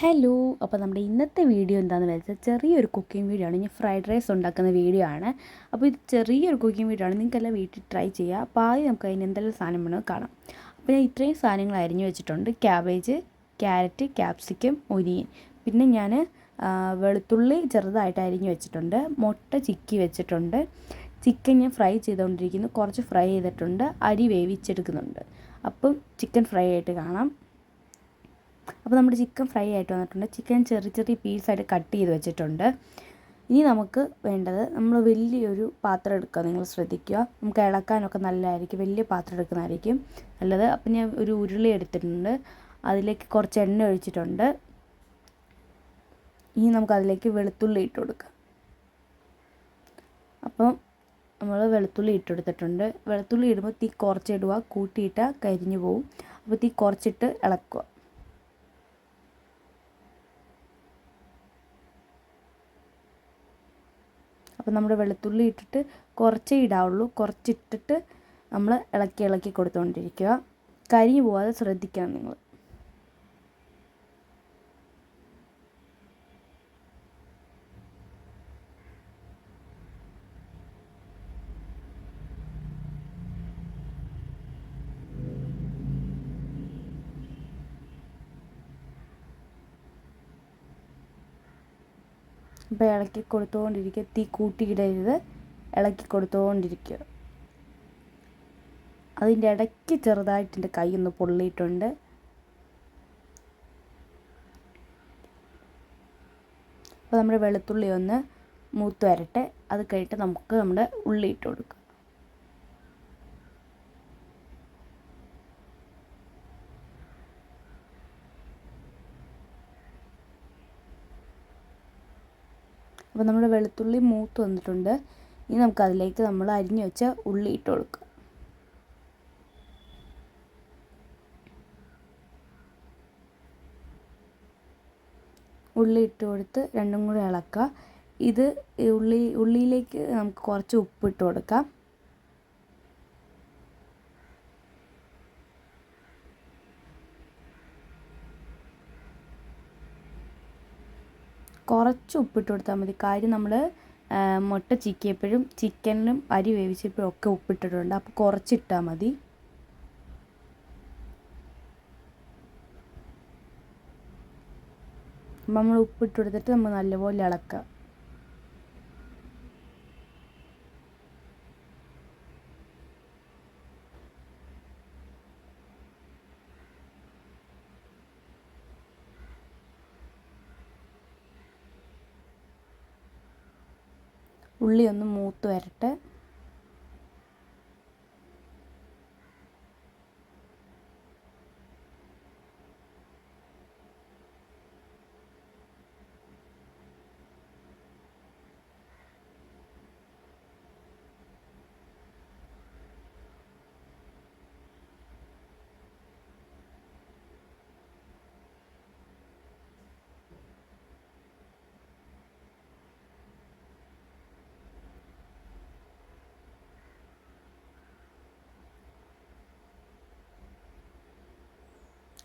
Hello. അപ്പോൾ നമ്മുടെ ഇന്നത്തെ വീഡിയോ എന്താണെന്ന് വെച്ചാൽ ചെറിയൊരു കുക്കിംഗ് വീഡിയോ ആണ്. ഞാൻ ഫ്രൈഡ് റൈസ് ഉണ്ടാക്കുന്ന വീഡിയോ ആണ്. അപ്പോൾ ഇത് ചെറിയൊരു കുക്കിംഗ് വീഡിയോ ആണ്. നിങ്ങൾക്കെല്ലാം വീട്ടിൽ ട്രൈ ചെയ്യുക. അപ്പോൾ ആദ്യം നമുക്ക് അതിന് എന്തെല്ലാം സാധനം വേണമെന്ന് കാണാം. അപ്പോൾ ഞാൻ ഇത്രയും സാധനങ്ങൾ അരിഞ്ഞു വെച്ചിട്ടുണ്ട്: ക്യാബേജ്, ക്യാരറ്റ്, ക്യാപ്സിക്കം, ഒനിയൻ. പിന്നെ ഞാൻ വെളുത്തുള്ളി ചെറുതായിട്ട് അരിഞ്ഞു വെച്ചിട്ടുണ്ട്. മുട്ട ചിക്കി വെച്ചിട്ടുണ്ട്. ചിക്കൻ ഞാൻ ഫ്രൈ ചെയ്തുകൊണ്ടിരിക്കുന്നു. കുറച്ച് ഫ്രൈ ചെയ്തിട്ടുണ്ട്. അരി വേവിച്ചെടുക്കുന്നുണ്ട്. അപ്പം ചിക്കൻ ഫ്രൈ ആയിട്ട് കാണാം. അപ്പോൾ നമ്മുടെ ചിക്കൻ ഫ്രൈ ആയിട്ട് വന്നിട്ടുണ്ട്. ചിക്കൻ ചെറിയ ചെറിയ പീസായിട്ട് കട്ട് ചെയ്ത് വെച്ചിട്ടുണ്ട്. ഇനി നമുക്ക് വേണ്ടത്, നമ്മൾ വലിയൊരു പാത്രം എടുക്കുക. നിങ്ങൾ ശ്രദ്ധിക്കുക, നമുക്ക് ഇളക്കാനൊക്കെ നല്ലതായിരിക്കും. വലിയ പാത്രം എടുക്കുന്നതായിരിക്കും നല്ലത്. അപ്പം ഞാൻ ഒരു ഉരുളി എടുത്തിട്ടുണ്ട്. അതിലേക്ക് കുറച്ച് എണ്ണ ഒഴിച്ചിട്ടുണ്ട്. ഇനി നമുക്കതിലേക്ക് വെളുത്തുള്ളി ഇട്ട് കൊടുക്കാം. അപ്പം നമ്മൾ വെളുത്തുള്ളി ഇട്ടെടുത്തിട്ടുണ്ട്. വെളുത്തുള്ളി ഇടുമ്പോൾ തീ കുറച്ചിടുക. കൂട്ടിയിട്ടാൽ കരിഞ്ഞു പോവും. അപ്പോൾ തീ കുറച്ചിട്ട് ഇളക്കുക. അപ്പോൾ നമ്മുടെ വെളുത്തുള്ളി ഇട്ടിട്ട് കുറച്ചേ ഇടാവുള്ളൂ. കുറച്ചിട്ടിട്ട് നമ്മൾ ഇളക്കി കൊടുത്തുകൊണ്ടിരിക്കുക. കരിഞ്ഞു പോകാതെ ശ്രദ്ധിക്കണം നിങ്ങൾ. അപ്പോൾ ഇളക്കി കൊടുത്തുകൊണ്ടിരിക്കുക. തീ കൂട്ടിയിടരുത്. ഇളക്കി കൊടുത്തുകൊണ്ടിരിക്കുക. അതിൻ്റെ ഇടയ്ക്ക് ചെറുതായിട്ട് എൻ്റെ കൈ ഒന്ന് പൊള്ളിയിട്ടുണ്ട്. അപ്പോൾ നമ്മുടെ വെളുത്തുള്ളി ഒന്ന് മൂത്ത് വരട്ടെ. അത് കഴിഞ്ഞിട്ട് നമുക്ക് നമ്മുടെ ഉള്ളി ഇട്ട് കൊടുക്കാം. അപ്പോൾ നമ്മുടെ വെളുത്തുള്ളി മൂത്ത് വന്നിട്ടുണ്ട്. ഇനി നമുക്കതിലേക്ക് നമ്മൾ അരിഞ്ഞു വെച്ച ഉള്ളി ഇട്ട് കൊടുക്കുക. ഉള്ളി ഇട്ട് കൊടുത്ത് രണ്ടും കൂടി ഇളക്കുക. ഇത് ഉള്ളിയിലേക്ക് നമുക്ക് കുറച്ച് ഉപ്പിട്ട് കൊടുക്കാം. കുറച്ച് ഉപ്പിട്ട് കൊടുത്താൽ മതി. കാര്യം നമ്മൾ മുട്ട ചിക്കിയപ്പോഴും ചിക്കനിലും അരി വേവിച്ചപ്പോഴും ഒക്കെ ഉപ്പിട്ടിട്ടുണ്ട്. അപ്പോൾ കുറച്ചിട്ടാൽ മതി. നമ്മൾ ഉപ്പിട്ട് കൊടുത്തിട്ട് നമ്മൾ നല്ലപോലെ ഇളക്കുക. ഉള്ളി ഒന്ന് മൂത്ത് വരട്ടെ.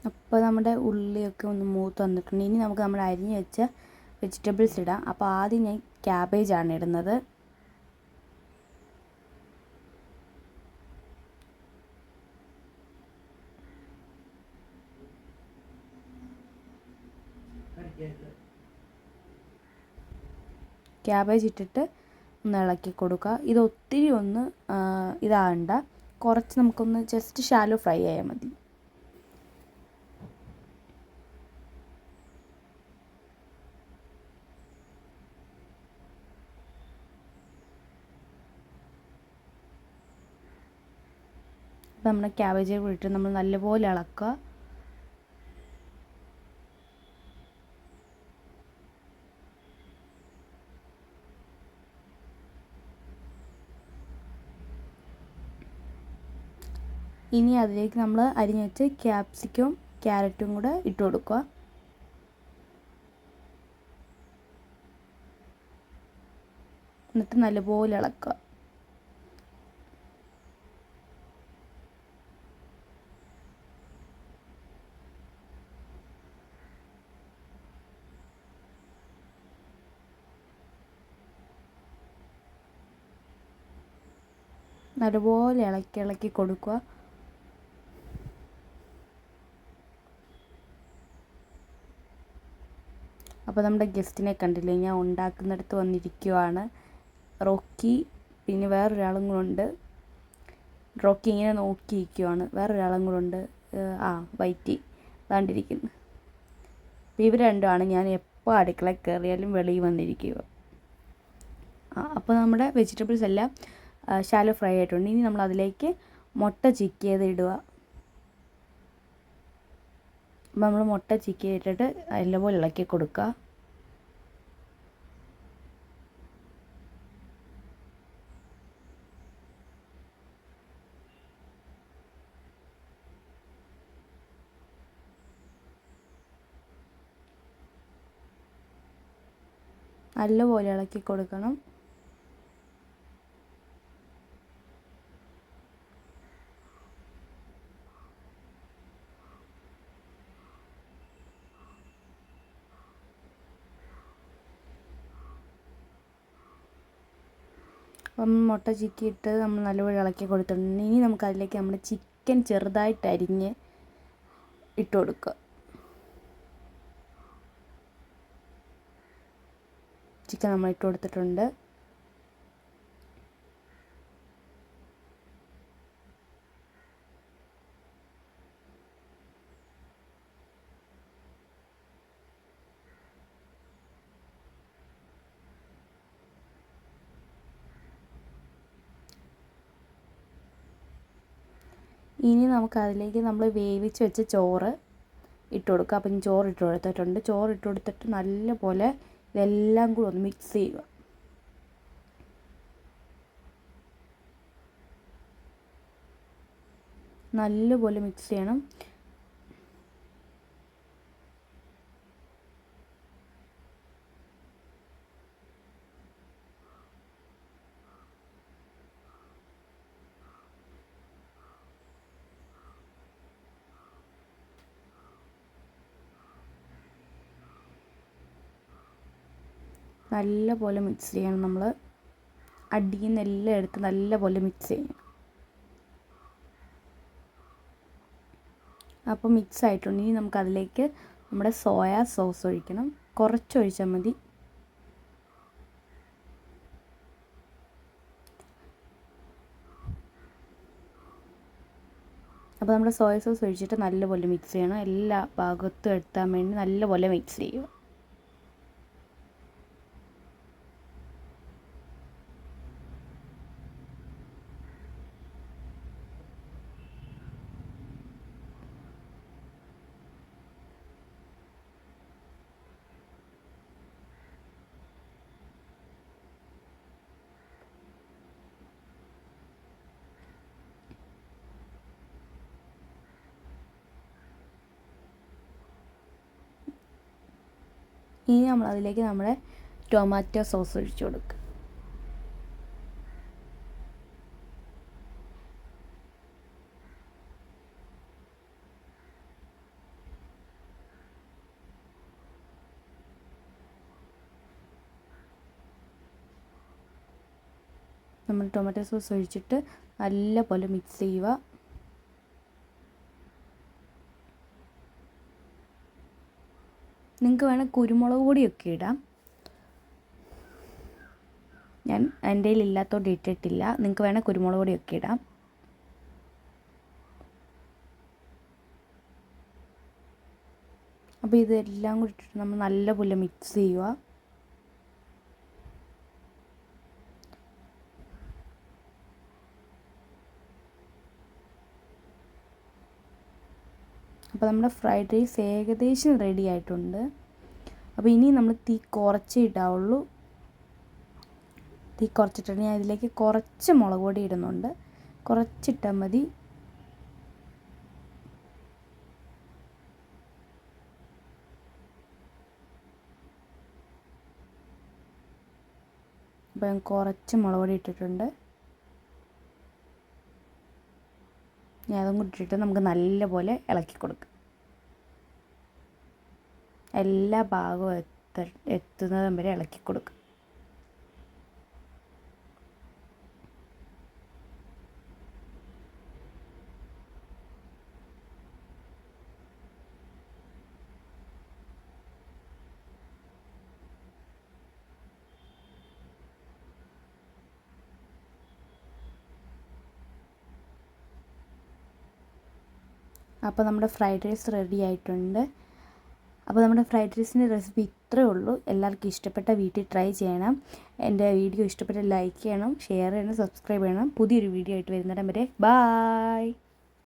അപ്പോൾ നമ്മുടെ ഉള്ളിയൊക്കെ ഒന്ന് മൂത്ത് വന്നിട്ടുണ്ട്. ഇനി നമുക്ക് നമ്മൾ അരിഞ്ഞ് വെച്ച വെജിറ്റബിൾസ് ഇടാം. അപ്പോൾ ആദ്യം ഞാൻ ക്യാബേജാണ് ഇടുന്നത്. ക്യാബേജ് ഇട്ടിട്ട് ഒന്ന് ഇളക്കി കൊടുക്കുക. ഇത് ഒത്തിരി ഒന്ന് ഇതാകണ്ട. കുറച്ച് നമുക്കൊന്ന് ജസ്റ്റ് ഷാലോ ഫ്രൈ ആയാൽ മതി. അപ്പോൾ നമ്മുടെ ക്യാബേജ് ഇട്ട് നമ്മൾ നല്ലപോലെ ഇളക്കുക. ഇനി അതിലേക്ക് നമ്മൾ അരിഞ്ഞ് വെച്ച് ക്യാപ്സിക്കവും ക്യാരറ്റും കൂടെ ഇട്ട് കൊടുക്കുക. എന്നിട്ട് നല്ലപോലെ ഇളക്കുക. നല്ലപോലെ ഇളക്കി ഇളക്കി കൊടുക്കുക. അപ്പോൾ നമ്മുടെ ഗസ്റ്റിനെ കണ്ടില്ലേ, ഞാൻ ഉണ്ടാക്കുന്നിടത്ത് വന്നിരിക്കുവാണ്. റോക്കി പിന്നെ വേറൊരാളും കൂടെ ഉണ്ട്. റോക്കി ഇങ്ങനെ നോക്കിയിരിക്കുവാണ്. വേറൊരാളും കൂടെ ഉണ്ട്, വൈറ്റി താണ്ടിരിക്കുന്നു. അപ്പോൾ ഇവർ രണ്ടുമാണ് ഞാൻ എപ്പോൾ അടുക്കളയിൽ കയറിയാലും വെളിയിൽ വന്നിരിക്കുക. അപ്പോൾ നമ്മുടെ വെജിറ്റബിൾസ് എല്ലാം ശാലോ ഫ്രൈ ആയിട്ടുണ്ട്. ഇനി നമ്മൾ അതിലേക്ക് മുട്ട ചിക്കിയത് ഇടുക. അപ്പോൾ നമ്മൾ മുട്ട ചിക്കിയിട്ടിട്ട് നല്ലപോലെ ഇളക്കി കൊടുക്കുക. നല്ലപോലെ ഇളക്കി കൊടുക്കണം. അപ്പം മുട്ട ചിക്കിയിട്ട് നമ്മൾ നല്ലപോലെ ഇളക്കി കൊടുത്തിട്ടുണ്ട്. ഇനി നമുക്കതിലേക്ക് നമ്മുടെ ചിക്കൻ ചെറുതായിട്ട് അരിഞ്ഞ് ഇട്ട് കൊടുക്കുക. ചിക്കൻ നമ്മൾ ഇട്ട് കൊടുത്തിട്ടുണ്ട്. ഇനി നമുക്കതിലേക്ക് നമ്മൾ വേവിച്ച് വെച്ച ചോറ് ഇട്ട് കൊടുക്കുക. അപ്പം ചോറ് ഇട്ട് കൊടുത്തിട്ടുണ്ട്. ചോറ് ഇട്ട് കൊടുത്തിട്ട് നല്ലപോലെ ഇതെല്ലാം കൂടി ഒന്ന് മിക്സ് ചെയ്യുക. നല്ലപോലെ മിക്സ് ചെയ്യണം. നല്ലപോലെ മിക്സ് ചെയ്യണം. നമ്മൾ അടിയിൽ നിന്ന് എല്ലാം എടുത്ത് നല്ലപോലെ മിക്സ് ചെയ്യണം. അപ്പോൾ മിക്സ് ആയിട്ടുണ്ട്. ഇനി നമുക്കതിലേക്ക് നമ്മുടെ സോയാ സോസ് ഒഴിക്കണം. കുറച്ചൊഴിച്ചാൽ മതി. അപ്പോൾ നമ്മുടെ സോയ സോസ് ഒഴിച്ചിട്ട് നല്ലപോലെ മിക്സ് ചെയ്യണം. എല്ലാ ഭാഗത്തും എത്താൻ വേണ്ടി നല്ലപോലെ മിക്സ് ചെയ്യുക. ഇനി നമ്മളതിലേക്ക് നമ്മുടെ ടൊമാറ്റോ സോസ് ഒഴിച്ചു കൊടുക്കുക. നമ്മൾ ടൊമാറ്റോ സോസ് ഒഴിച്ചിട്ട് നല്ലപോലെ മിക്സ് ചെയ്യുക. നിങ്ങൾക്ക് വേണേൽ കുരുമുളക് പൊടിയൊക്കെ ഇടാം. ഞാൻ എൻ്റെ കയ്യിൽ ഇല്ലാത്തതുകൊണ്ട് ഇട്ടിട്ടില്ല. നിങ്ങൾക്ക് വേണേൽ കുരുമുളക് പൊടിയൊക്കെ ഇടാം. അപ്പോൾ ഇതെല്ലാം കൂടി ഇട്ടിട്ട് നമ്മൾ നല്ലപോലെ മിക്സ് ചെയ്യുക. അപ്പോൾ നമ്മുടെ ഫ്രൈഡ് റൈസ് ഏകദേശം റെഡി ആയിട്ടുണ്ട്. അപ്പോൾ ഇനി നമ്മൾ തീ കുറച്ചേ ഇടാവുള്ളൂ. തീ കുറച്ചിട്ട് ഞാൻ ഇതിലേക്ക് കുറച്ച് മുളക് പൊടി ഇടുന്നുണ്ട്. കുറച്ചിട്ടാൽ മതി. അപ്പോൾ ഞാൻ കുറച്ച് മുളക് പൊടി ഇട്ടിട്ടുണ്ട്. ഞാൻ അതും കൂടി ഇട്ടിട്ട് നമുക്ക് നല്ലപോലെ ഇളക്കി കൊടുക്കാം. എല്ലാ ഭാഗവും എത്തുന്നതും വരെ ഇളക്കി കൊടുക്കുക. അപ്പോൾ നമ്മുടെ ഫ്രൈഡ് റൈസ് റെഡി ആയിട്ടുണ്ട്. അപ്പോൾ നമ്മുടെ ഫ്രൈഡ് റൈസിൻ്റെ റെസിപ്പി ഇത്രയേ ഉള്ളൂ. എല്ലാവർക്കും ഇഷ്ടപ്പെട്ട വീട്ടിൽ ട്രൈ ചെയ്യണം. എൻ്റെ വീഡിയോ ഇഷ്ടപ്പെട്ട ലൈക്ക് ചെയ്യണം, ഷെയർ ചെയ്യണം, സബ്സ്ക്രൈബ് ചെയ്യണം. പുതിയൊരു വീഡിയോ ആയിട്ട് വരുന്നിടം വരെ ബായ്.